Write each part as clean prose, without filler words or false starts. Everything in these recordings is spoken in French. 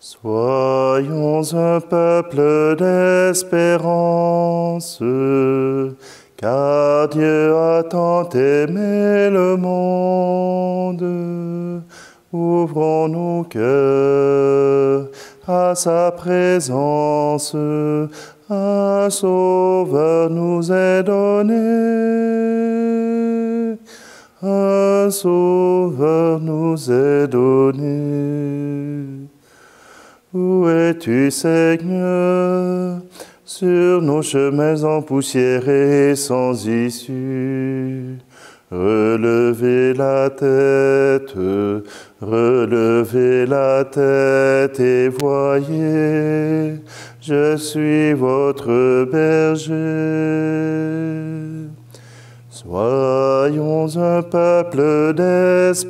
Soyons un peuple d'espérance, car Dieu a tant aimé le monde. Ouvrons nos cœurs à sa présence, un sauveur nous est donné. Un sauveur nous est donné. Où es-tu, Seigneur, sur nos chemins empoussiérés sans issue? Relevez la tête et voyez, je suis votre berger. Soyons un peuple d'espérance,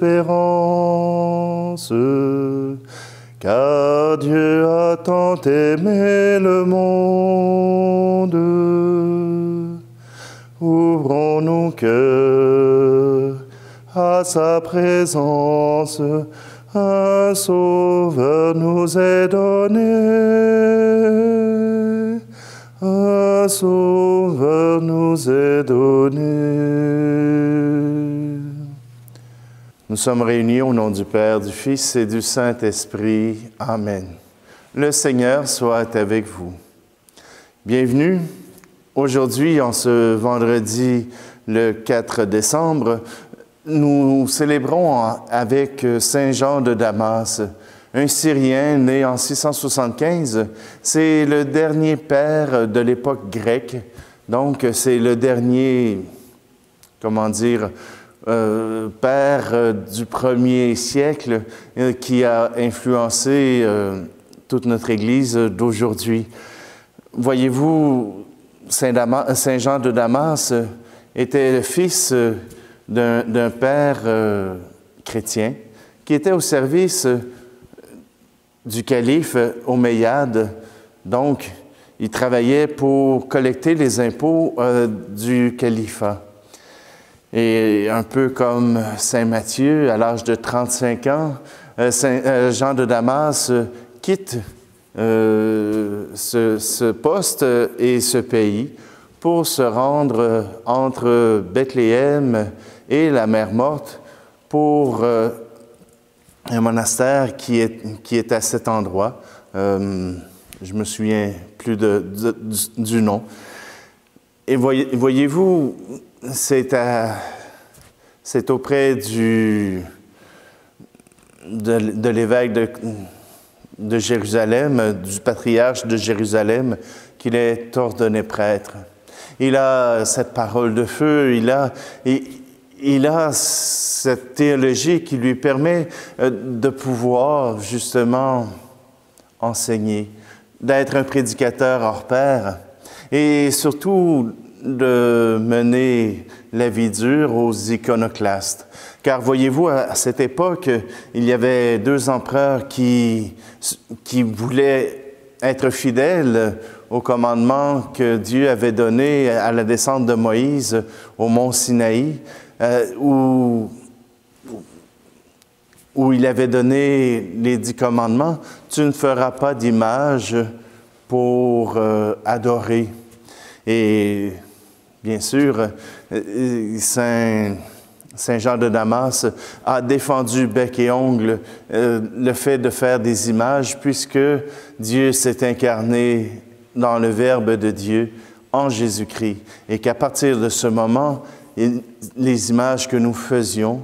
car Dieu a tant aimé le monde. Ouvrons nos cœurs à sa présence, un sauveur nous est donné. Un sauveur nous est donné. Nous sommes réunis au nom du Père, du Fils et du Saint-Esprit. Amen. Le Seigneur soit avec vous. Bienvenue. Aujourd'hui, en ce vendredi, le 4 décembre, nous célébrons avec Saint Jean de Damas, un Syrien né en 675. C'est le dernier père de l'époque grecque. Donc, c'est le dernier, père du 1er siècle qui a influencé toute notre Église d'aujourd'hui. Voyez-vous, Saint Jean de Damas était le fils d'un père chrétien qui était au service du calife Omeyyade. Donc, il travaillait pour collecter les impôts du califat. Et un peu comme Saint Matthieu, à l'âge de 35 ans, Jean de Damas quitte ce poste et ce pays pour se rendre entre Bethléem et la mer Morte pour un monastère qui est à cet endroit. Je me souviens plus du nom. Et voyez-vous, c'est auprès de l'évêque de Jérusalem, du patriarche de Jérusalem, qu'il est ordonné prêtre. Il a cette parole de feu, il a cette théologie qui lui permet de pouvoir justement enseigner, d'être un prédicateur hors pair et surtout de mener la vie dure aux iconoclastes. Car voyez-vous, à cette époque, il y avait 2 empereurs qui voulaient être fidèles au commandement que Dieu avait donné à la descente de Moïse au mont Sinaï, où il avait donné les 10 commandements. Tu ne feras pas d'image pour adorer. Et bien sûr, Saint Jean de Damas a défendu bec et ongle le fait de faire des images puisque Dieu s'est incarné dans le Verbe de Dieu en Jésus-Christ et qu'à partir de ce moment, les images que nous faisions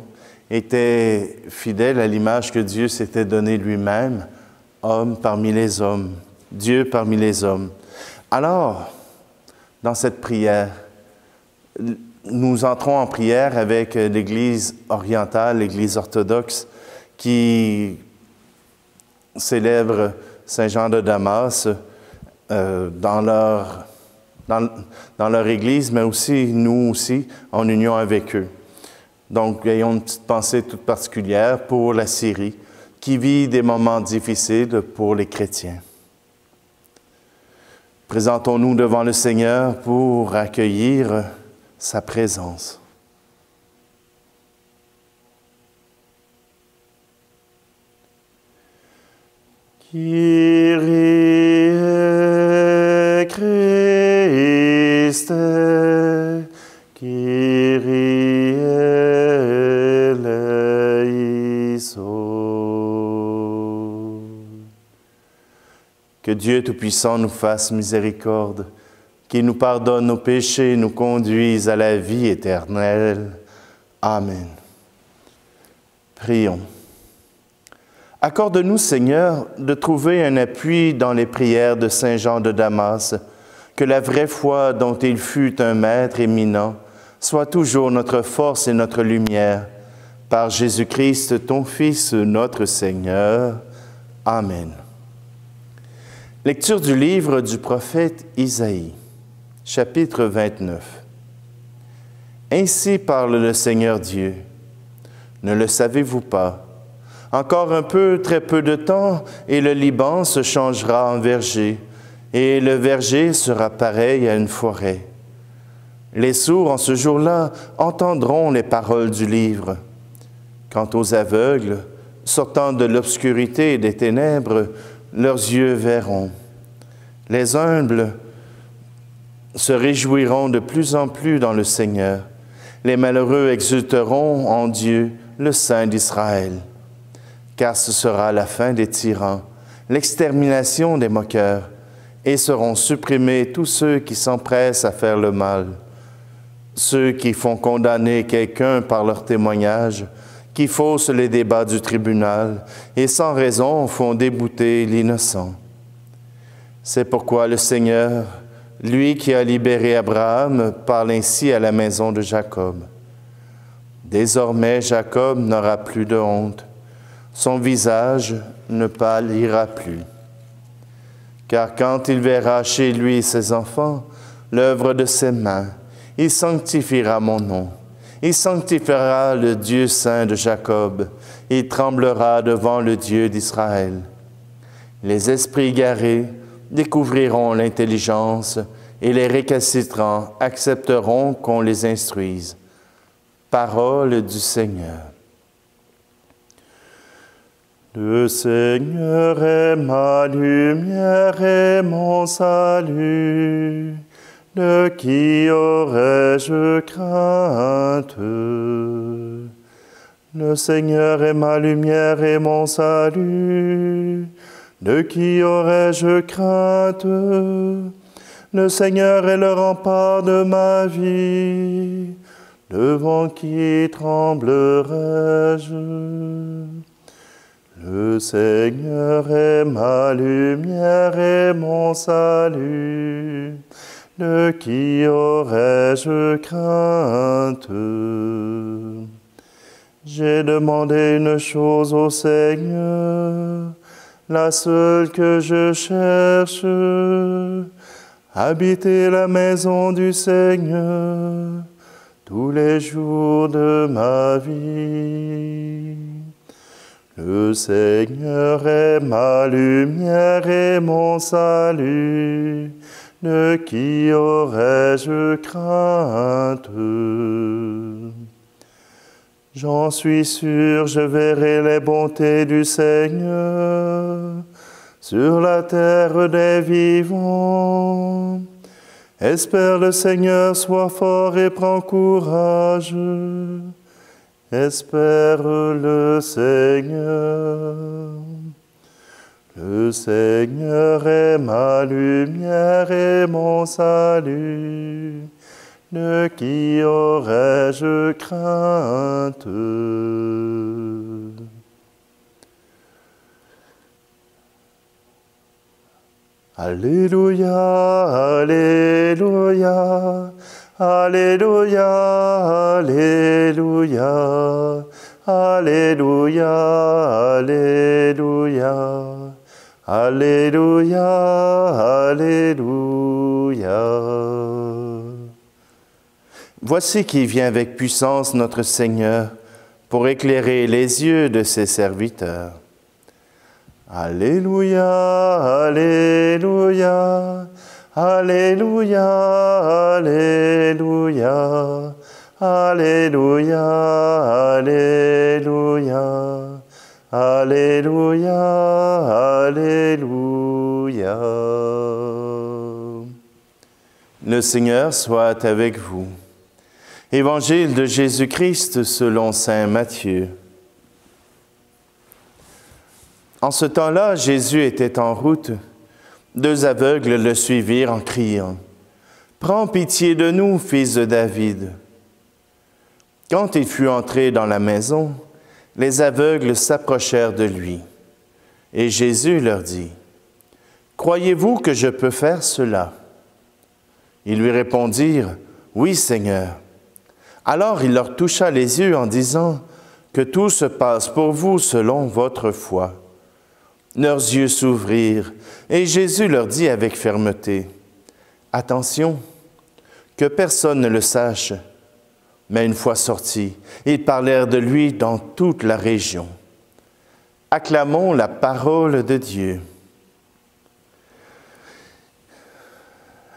étaient fidèles à l'image que Dieu s'était donnée lui-même, homme parmi les hommes, Dieu parmi les hommes. Alors, dans cette prière, nous entrons en prière avec l'Église orientale, l'Église orthodoxe, qui célèbre Saint Jean de Damas dans leur Église, mais aussi nous aussi, en union avec eux. Donc, ayons une petite pensée toute particulière pour la Syrie, qui vit des moments difficiles pour les chrétiens. Présentons-nous devant le Seigneur pour accueillir sa présence. Kyrie Christe, Kyrie eleison. Que Dieu Tout-Puissant nous fasse miséricorde, qu'il nous pardonne nos péchés et nous conduise à la vie éternelle. Amen. Prions. Accorde-nous, Seigneur, de trouver un appui dans les prières de Saint Jean de Damas, que la vraie foi dont il fut un maître éminent soit toujours notre force et notre lumière. Par Jésus-Christ, ton Fils, notre Seigneur. Amen. Lecture du livre du prophète Isaïe, chapitre 29. Ainsi parle le Seigneur Dieu. Ne le savez-vous pas? Encore un peu, très peu de temps, et le Liban se changera en verger, et le verger sera pareil à une forêt. Les sourds, en ce jour-là, entendront les paroles du livre. Quant aux aveugles, sortant de l'obscurité et des ténèbres, leurs yeux verront. Les humbles se réjouiront de plus en plus dans le Seigneur. Les malheureux exulteront en Dieu, le Saint d'Israël. Car ce sera la fin des tyrans, l'extermination des moqueurs, et seront supprimés tous ceux qui s'empressent à faire le mal, ceux qui font condamner quelqu'un par leur témoignage, qui faussent les débats du tribunal, et sans raison font débouter l'innocent. C'est pourquoi le Seigneur, lui qui a libéré Abraham, parle ainsi à la maison de Jacob. Désormais, Jacob n'aura plus de honte. Son visage ne pâlira plus. Car quand il verra chez lui ses enfants, l'œuvre de ses mains, il sanctifiera mon nom. Il sanctifiera le Dieu saint de Jacob. Il tremblera devant le Dieu d'Israël. Les esprits égarés découvriront l'intelligence et les récalcitrants accepteront qu'on les instruise. Parole du Seigneur. Le Seigneur est ma lumière et mon salut. De qui aurais-je crainte? Le Seigneur est ma lumière et mon salut. De qui aurais-je crainte? Le Seigneur est le rempart de ma vie. Devant qui tremblerais-je? Le Seigneur est ma lumière et mon salut. De qui aurais-je crainte? J'ai demandé une chose au Seigneur, la seule que je cherche, habiter la maison du Seigneur tous les jours de ma vie. Le Seigneur est ma lumière et mon salut. De qui aurais-je crainte? J'en suis sûr, je verrai les bontés du Seigneur sur la terre des vivants. Espère le Seigneur, sois fort et prends courage. Espère le Seigneur. Le Seigneur est ma lumière et mon salut. De qui aurais-je crainte? Alléluia, Alléluia, Alléluia, Alléluia, Alléluia, Alléluia, Alléluia, Alléluia. Voici qui vient avec puissance notre Seigneur pour éclairer les yeux de ses serviteurs. Alléluia, Alléluia, Alléluia, Alléluia, Alléluia, Alléluia, Alléluia, Alléluia. Le Seigneur soit avec vous. Évangile de Jésus-Christ selon saint Matthieu. En ce temps-là, Jésus était en route. 2 aveugles le suivirent en criant « Prends pitié de nous, fils de David !» Quand il fut entré dans la maison, les aveugles s'approchèrent de lui. Et Jésus leur dit « Croyez-vous que je peux faire cela ?» Ils lui répondirent « Oui, Seigneur. » Alors il leur toucha les yeux en disant « Que tout se passe pour vous selon votre foi. » Leurs yeux s'ouvrirent, et Jésus leur dit avec fermeté « Attention, que personne ne le sache. » Mais une fois sortis, ils parlèrent de lui dans toute la région. Acclamons la parole de Dieu.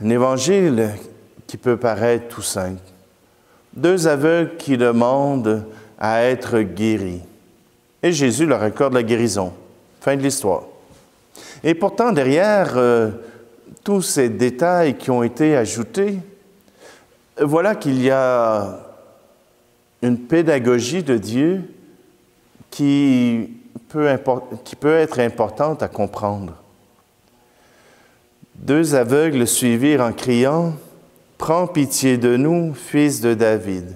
Un évangile qui peut paraître tout simple. 2 aveugles qui demandent à être guéris. Et Jésus leur accorde la guérison. Fin de l'histoire. Et pourtant, derrière tous ces détails qui ont été ajoutés, voilà qu'il y a une pédagogie de Dieu qui peut être importante à comprendre. 2 aveugles suivirent en criant « Prends pitié de nous, fils de David !»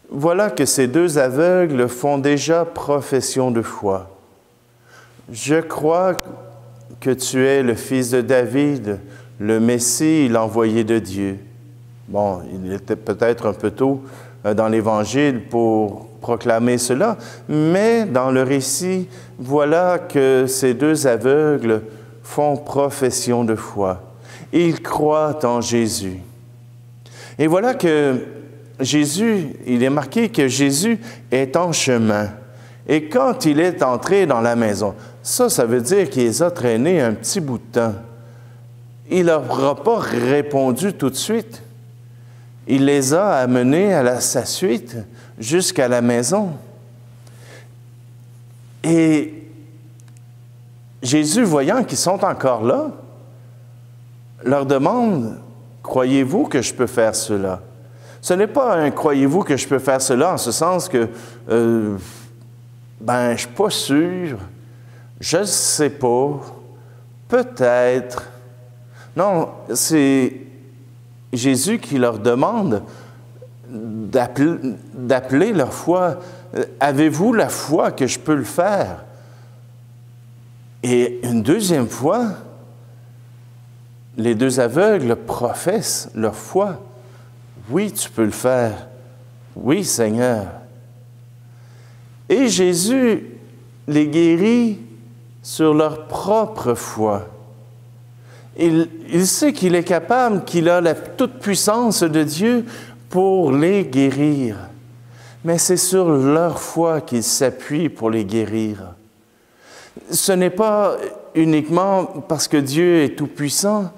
Voilà que ces 2 aveugles font déjà profession de foi. Je crois que tu es le fils de David, le Messie, l'envoyé de Dieu. Bon, il était peut-être un peu tôt dans l'Évangile pour proclamer cela, mais dans le récit, voilà que ces 2 aveugles font profession de foi. Ils croient en Jésus. Et voilà que Jésus, il est marqué que Jésus est en chemin. Et quand il est entré dans la maison, ça veut dire qu'il les a traînés un petit bout de temps. Il leur aura pas répondu tout de suite. Il les a amenés à sa suite jusqu'à la maison. Et Jésus, voyant qu'ils sont encore là, leur demande « Croyez-vous que je peux faire cela? » Ce n'est pas un « Croyez-vous que je peux faire cela » en ce sens que je ne suis pas sûr, je ne sais pas, peut-être. Non, c'est Jésus qui leur demande d'appeler leur foi. Avez-vous la foi que je peux le faire? Et une deuxième fois, les 2 aveugles professent leur foi. Oui, tu peux le faire. Oui, Seigneur. Et Jésus les guérit sur leur propre foi. Il sait qu'il est capable, qu'il a la toute-puissance de Dieu pour les guérir. Mais c'est sur leur foi qu'il s'appuie pour les guérir. Ce n'est pas uniquement parce que Dieu est tout-puissant,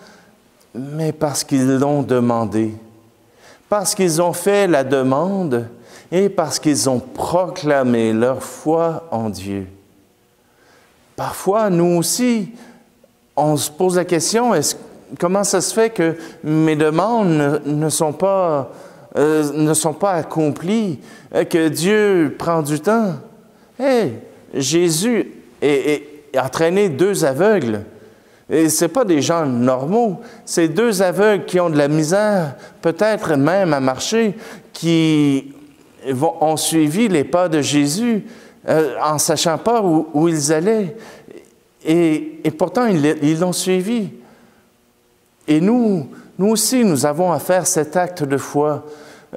mais parce qu'ils l'ont demandé. Parce qu'ils ont fait la demande et parce qu'ils ont proclamé leur foi en Dieu. Parfois, nous aussi, on se pose la question, comment ça se fait que mes demandes ne sont pas accomplies, que Dieu prend du temps? Jésus a entraîné 2 aveugles. Et ce n'est pas des gens normaux, c'est 2 aveugles qui ont de la misère, peut-être même à marcher, qui ont suivi les pas de Jésus en ne sachant pas où ils allaient. Et pourtant, ils l'ont suivi. Et nous aussi, nous avons à faire cet acte de foi,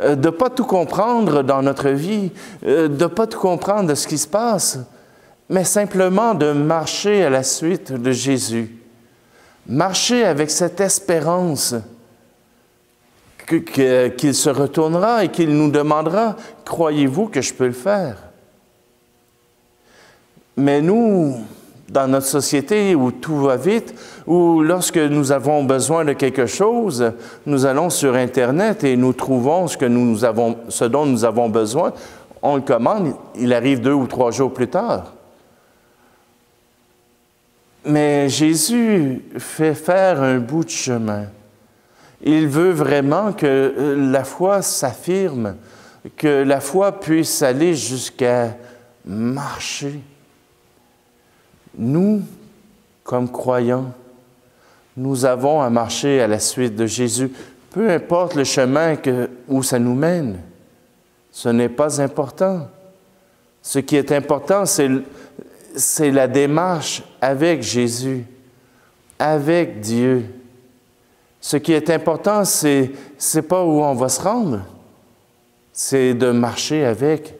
de ne pas tout comprendre dans notre vie, de ne pas tout comprendre de ce qui se passe, mais simplement de marcher à la suite de Jésus. Marcher avec cette espérance qu'il se retournera et qu'il nous demandera « Croyez-vous que je peux le faire? » Mais nous, dans notre société où tout va vite, où lorsque nous avons besoin de quelque chose, nous allons sur Internet et nous trouvons ce dont nous avons besoin, on le commande, il arrive 2 ou 3 jours plus tard. Mais Jésus fait faire un bout de chemin. Il veut vraiment que la foi s'affirme, que la foi puisse aller jusqu'à marcher. Nous, comme croyants, nous avons à marcher à la suite de Jésus, peu importe le chemin où ça nous mène. Ce n'est pas important. Ce qui est important, c'est la démarche avec Jésus, avec Dieu. Ce qui est important, c'est pas où on va se rendre, c'est de marcher avec.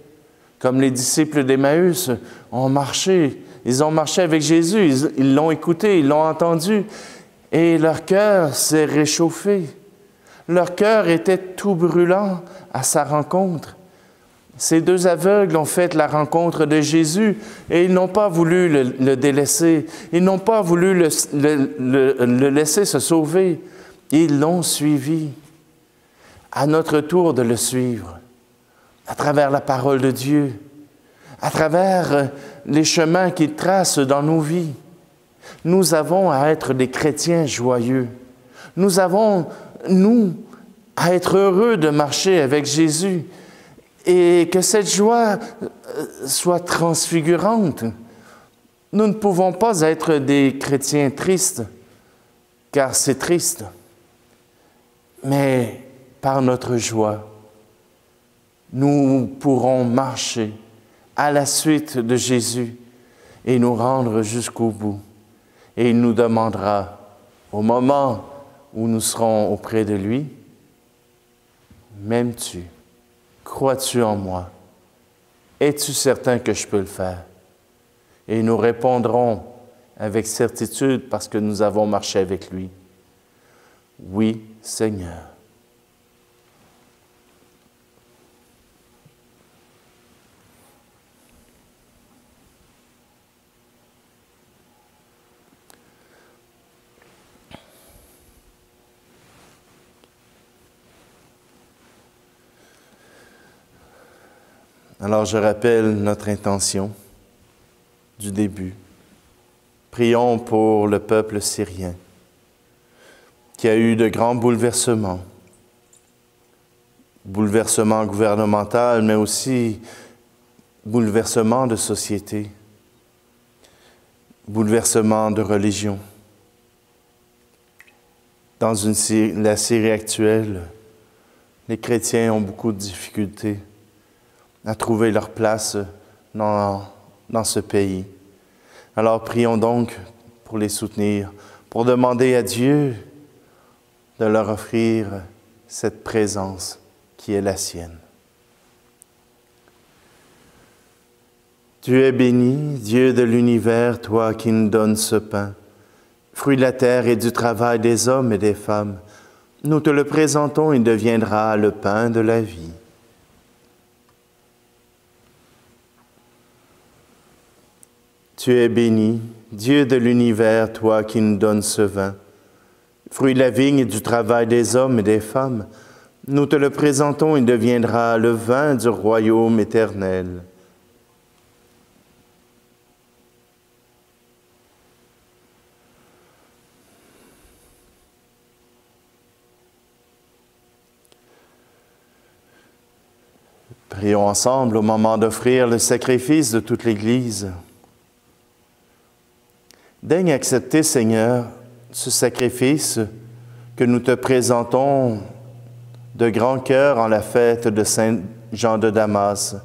Comme les disciples d'Emmaüs ont marché. Ils ont marché avec Jésus, ils l'ont écouté, ils l'ont entendu, et leur cœur s'est réchauffé. Leur cœur était tout brûlant à sa rencontre. Ces deux aveugles ont fait la rencontre de Jésus et ils n'ont pas voulu le délaisser. Ils n'ont pas voulu le laisser se sauver. Ils l'ont suivi. À notre tour de le suivre, à travers la parole de Dieu, à travers les chemins qu'il trace dans nos vies. Nous avons à être des chrétiens joyeux. Nous avons, nous, à être heureux de marcher avec Jésus et que cette joie soit transfigurante. Nous ne pouvons pas être des chrétiens tristes, car c'est triste. Mais par notre joie, nous pourrons marcher à la suite de Jésus et nous rendre jusqu'au bout. Et il nous demandera, au moment où nous serons auprès de lui, « M'aimes-tu? Crois-tu en moi? Es-tu certain que je peux le faire? » Et nous répondrons avec certitude parce que nous avons marché avec lui. « Oui, Seigneur. » Alors je rappelle notre intention du début. Prions pour le peuple syrien qui a eu de grands bouleversements. Bouleversements gouvernementaux, mais aussi bouleversements de société, bouleversements de religion. Dans la Syrie actuelle, les chrétiens ont beaucoup de difficultés à trouver leur place dans ce pays. Alors prions donc pour les soutenir, pour demander à Dieu de leur offrir cette présence qui est la sienne. Tu es béni, Dieu de l'univers, toi qui nous donnes ce pain, fruit de la terre et du travail des hommes et des femmes. Nous te le présentons, il deviendra le pain de la vie. Tu es béni, Dieu de l'univers, toi qui nous donnes ce vin, fruit de la vigne et du travail des hommes et des femmes. Nous te le présentons, il deviendra le vin du royaume éternel. Prions ensemble au moment d'offrir le sacrifice de toute l'Église. Daigne accepter, Seigneur, ce sacrifice que nous te présentons de grand cœur en la fête de Saint Jean de Damas.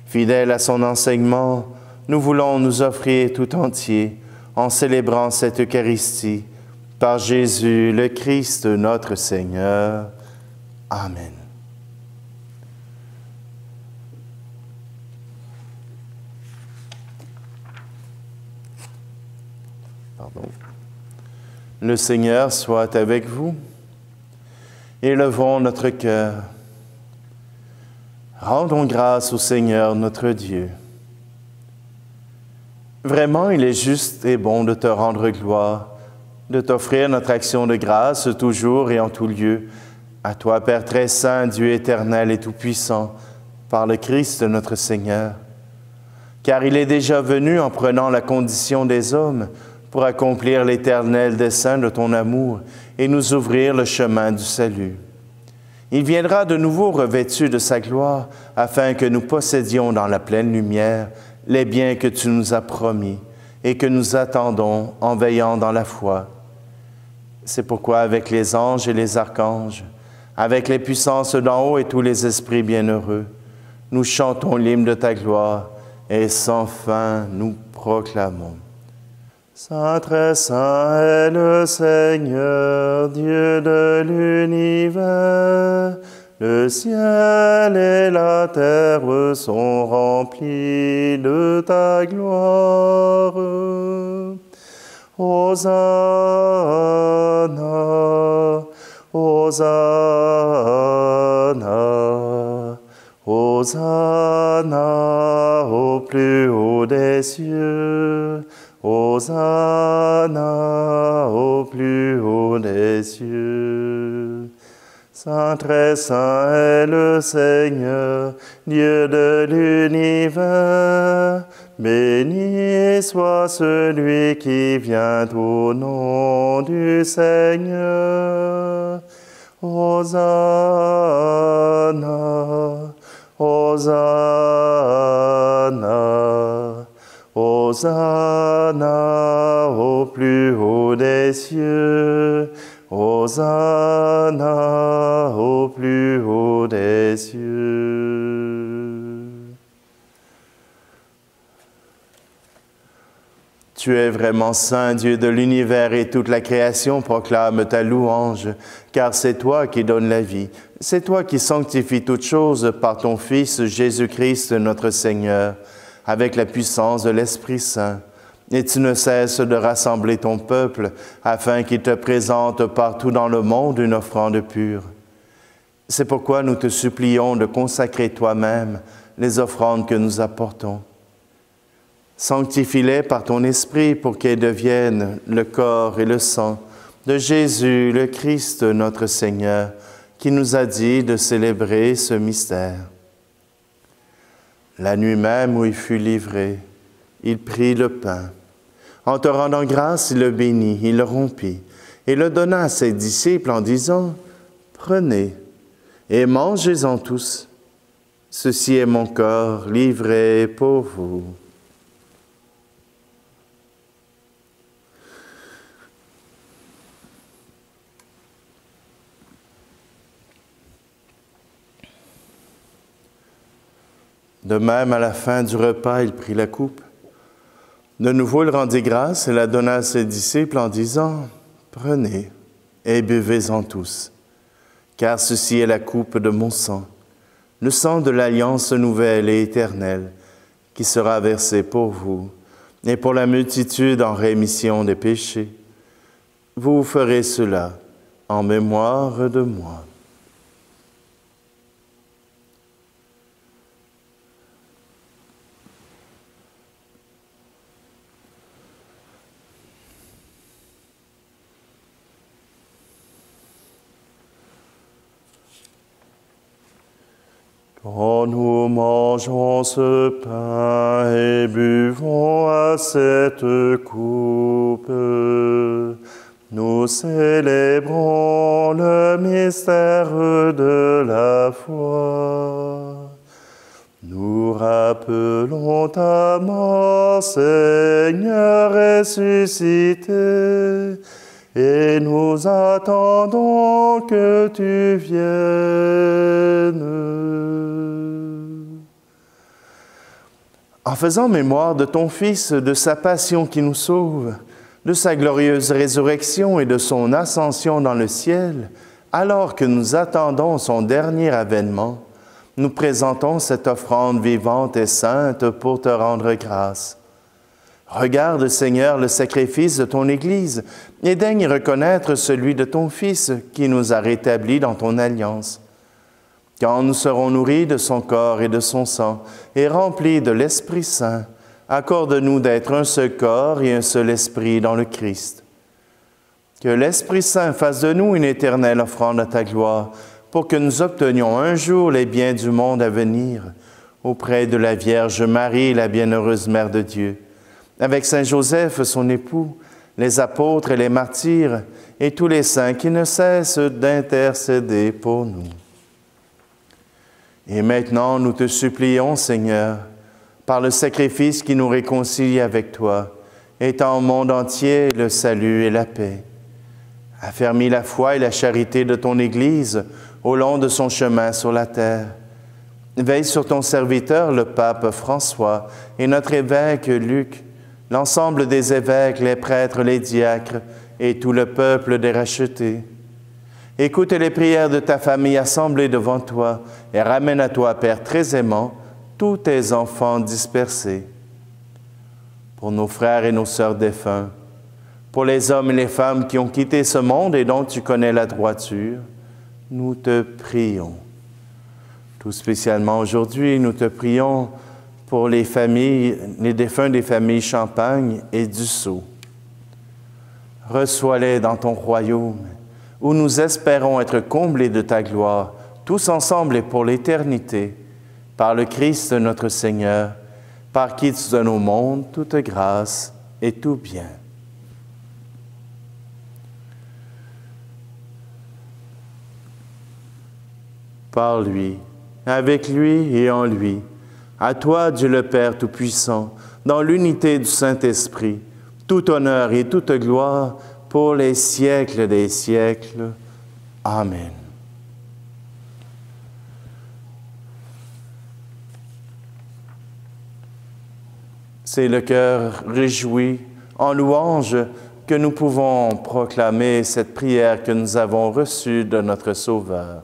Fidèle à son enseignement, nous voulons nous offrir tout entier en célébrant cette Eucharistie par Jésus, le Christ, notre Seigneur. Amen. Le Seigneur soit avec vous. Élevons notre cœur. Rendons grâce au Seigneur notre Dieu. Vraiment, il est juste et bon de te rendre gloire, de t'offrir notre action de grâce toujours et en tout lieu. À toi, Père très saint, Dieu éternel et tout-puissant, par le Christ notre Seigneur. Car il est déjà venu en prenant la condition des hommes pour accomplir l'éternel dessein de ton amour et nous ouvrir le chemin du salut. Il viendra de nouveau revêtu de sa gloire, afin que nous possédions dans la pleine lumière les biens que tu nous as promis et que nous attendons en veillant dans la foi. C'est pourquoi avec les anges et les archanges, avec les puissances d'en haut et tous les esprits bienheureux, nous chantons l'hymne de ta gloire et sans fin nous proclamons. Saint, très saint est le Seigneur, Dieu de l'univers. Le ciel et la terre sont remplis de ta gloire. Hosanna, Hosanna, Hosanna au plus haut des cieux. Hosanna au plus haut des cieux. Saint, très saint est le Seigneur, Dieu de l'univers. Béni soit celui qui vient au nom du Seigneur. Hosanna, Hosanna, Hosanna au plus haut des cieux. Hosanna au plus haut des cieux. Tu es vraiment saint, Dieu de l'univers, et toute la création proclame ta louange, car c'est toi qui donnes la vie. C'est toi qui sanctifies toutes choses par ton Fils Jésus-Christ notre Seigneur, avec la puissance de l'Esprit Saint. Et tu ne cesses de rassembler ton peuple afin qu'il te présente partout dans le monde une offrande pure. C'est pourquoi nous te supplions de consacrer toi-même les offrandes que nous apportons. Sanctifie-les par ton Esprit pour qu'elles deviennent le corps et le sang de Jésus, le Christ, notre Seigneur, qui nous a dit de célébrer ce mystère. La nuit même où il fut livré, il prit le pain. En te rendant grâce, il le bénit, il le rompit et le donna à ses disciples en disant, « Prenez et mangez-en tous. Ceci est mon corps livré pour vous. » De même, à la fin du repas, il prit la coupe. De nouveau, il rendit grâce et la donna à ses disciples en disant, « Prenez et buvez-en tous, car ceci est la coupe de mon sang, le sang de l'alliance nouvelle et éternelle, qui sera versé pour vous et pour la multitude en rémission des péchés. Vous ferez cela en mémoire de moi. » Quand nous mangeons ce pain et buvons à cette coupe, nous célébrons le mystère de la foi. Nous rappelons ta mort, Seigneur ressuscité, et nous attendons que tu viennes. En faisant mémoire de ton Fils, de sa passion qui nous sauve, de sa glorieuse résurrection et de son ascension dans le ciel, alors que nous attendons son dernier avènement, nous présentons cette offrande vivante et sainte pour te rendre grâce. Regarde, Seigneur, le sacrifice de ton Église et daigne reconnaître celui de ton Fils qui nous a rétablis dans ton alliance. Quand nous serons nourris de son corps et de son sang et remplis de l'Esprit Saint, accorde-nous d'être un seul corps et un seul esprit dans le Christ. Que l'Esprit Saint fasse de nous une éternelle offrande à ta gloire pour que nous obtenions un jour les biens du monde à venir auprès de la Vierge Marie, la bienheureuse Mère de Dieu, avec Saint Joseph, son époux, les apôtres et les martyrs, et tous les saints qui ne cessent d'intercéder pour nous. Et maintenant, nous te supplions, Seigneur, par le sacrifice qui nous réconcilie avec toi, étends au monde entier le salut et la paix. Affermis la foi et la charité de ton Église au long de son chemin sur la terre. Veille sur ton serviteur, le pape François, et notre évêque Luc, l'ensemble des évêques, les prêtres, les diacres, et tout le peuple des rachetés. Écoute les prières de ta famille assemblée devant toi, et ramène à toi, Père très aimant, tous tes enfants dispersés. Pour nos frères et nos sœurs défunts, pour les hommes et les femmes qui ont quitté ce monde et dont tu connais la droiture, nous te prions. Tout spécialement aujourd'hui, nous te prions pour les familles, les défunts des familles Champagne et Dussault. Reçois-les dans ton royaume, où nous espérons être comblés de ta gloire, tous ensemble et pour l'éternité, par le Christ notre Seigneur, par qui tu donnes au monde toute grâce et tout bien. Par lui, avec lui et en lui, à toi, Dieu le Père Tout-Puissant, dans l'unité du Saint-Esprit, tout honneur et toute gloire pour les siècles des siècles. Amen. C'est le cœur réjoui en louange que nous pouvons proclamer cette prière que nous avons reçue de notre Sauveur.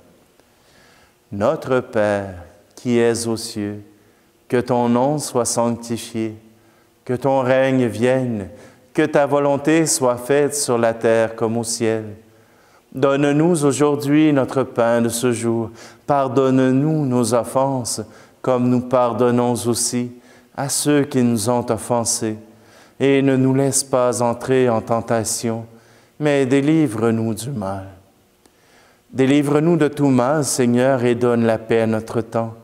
Notre Père, qui es aux cieux, que ton nom soit sanctifié, que ton règne vienne, que ta volonté soit faite sur la terre comme au ciel. Donne-nous aujourd'hui notre pain de ce jour. Pardonne-nous nos offenses, comme nous pardonnons aussi à ceux qui nous ont offensés. Et ne nous laisse pas entrer en tentation, mais délivre-nous du mal. Délivre-nous de tout mal, Seigneur, et donne la paix à notre temps.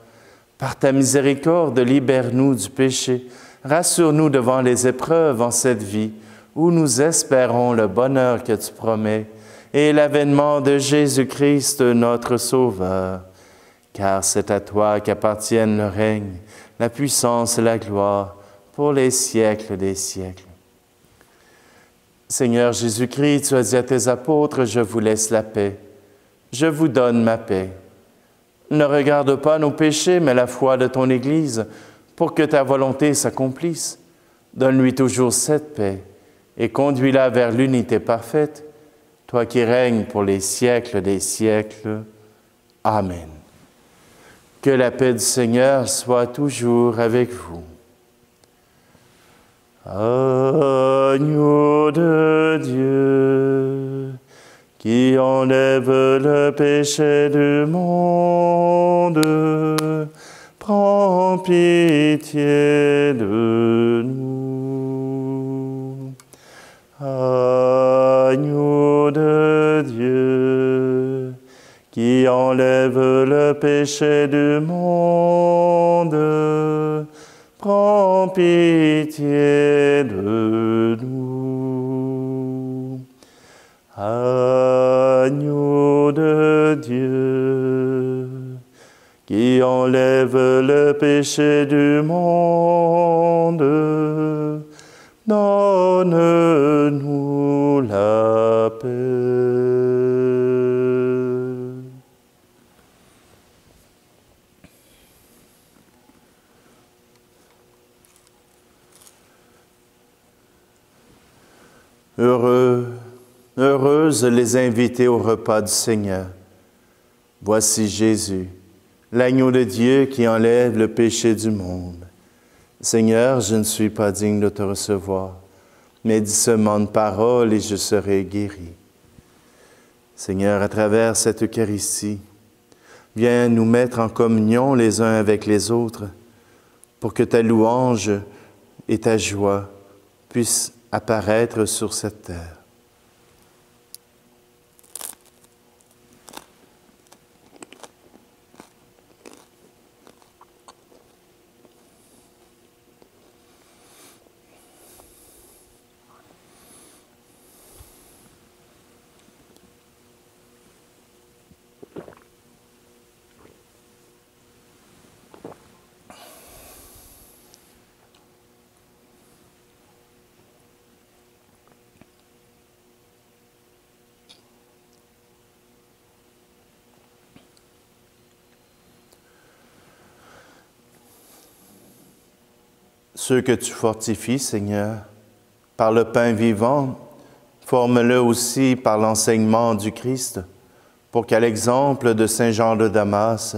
Par ta miséricorde, libère-nous du péché. Rassure-nous devant les épreuves en cette vie, où nous espérons le bonheur que tu promets et l'avènement de Jésus-Christ, notre Sauveur. Car c'est à toi qu'appartiennent le règne, la puissance et la gloire pour les siècles des siècles. Seigneur Jésus-Christ, tu as dit à tes apôtres, « Je vous laisse la paix. Je vous donne ma paix. » Ne regarde pas nos péchés, mais la foi de ton Église, pour que ta volonté s'accomplisse. Donne-lui toujours cette paix et conduis-la vers l'unité parfaite, toi qui règnes pour les siècles des siècles. Amen. Que la paix du Seigneur soit toujours avec vous. Agneau de Dieu, qui enlève le péché du monde, prends pitié de nous. Agneau de Dieu, qui enlève le péché du monde, prends pitié de nous. Agneau de Dieu, qui enlève le péché du monde, donne-nous la paix. Heureuses les invités au repas du Seigneur. Voici Jésus, l'agneau de Dieu qui enlève le péché du monde. Seigneur, je ne suis pas digne de te recevoir, mais dis seulement une parole et je serai guéri. Seigneur, à travers cette Eucharistie, viens nous mettre en communion les uns avec les autres pour que ta louange et ta joie puissent apparaître sur cette terre. ceux que tu fortifies, Seigneur, par le pain vivant, forme-le aussi par l'enseignement du Christ, pour qu'à l'exemple de Saint Jean de Damas,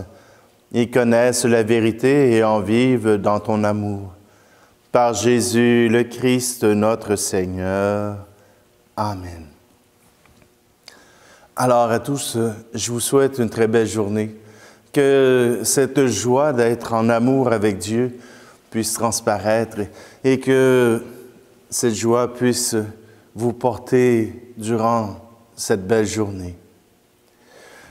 ils connaissent la vérité et en vivent dans ton amour. Par Jésus le Christ, notre Seigneur. Amen. Alors à tous, je vous souhaite une très belle journée. Que cette joie d'être en amour avec Dieu puisse transparaître et que cette joie puisse vous porter durant cette belle journée.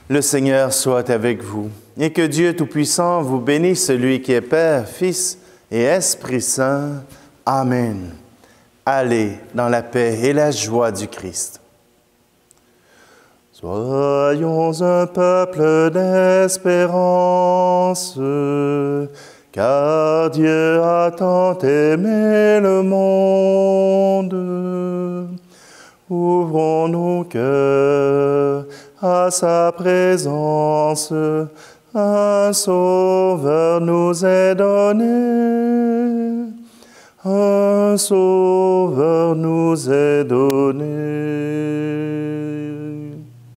Le Seigneur soit avec vous et que Dieu Tout-Puissant vous bénisse, celui qui est Père, Fils et Esprit Saint. Amen. Allez dans la paix et la joie du Christ. Soyons un peuple d'espérance, car Dieu a tant aimé le monde. Ouvrons nos cœurs à sa présence, un Sauveur nous est donné. Un Sauveur nous est donné.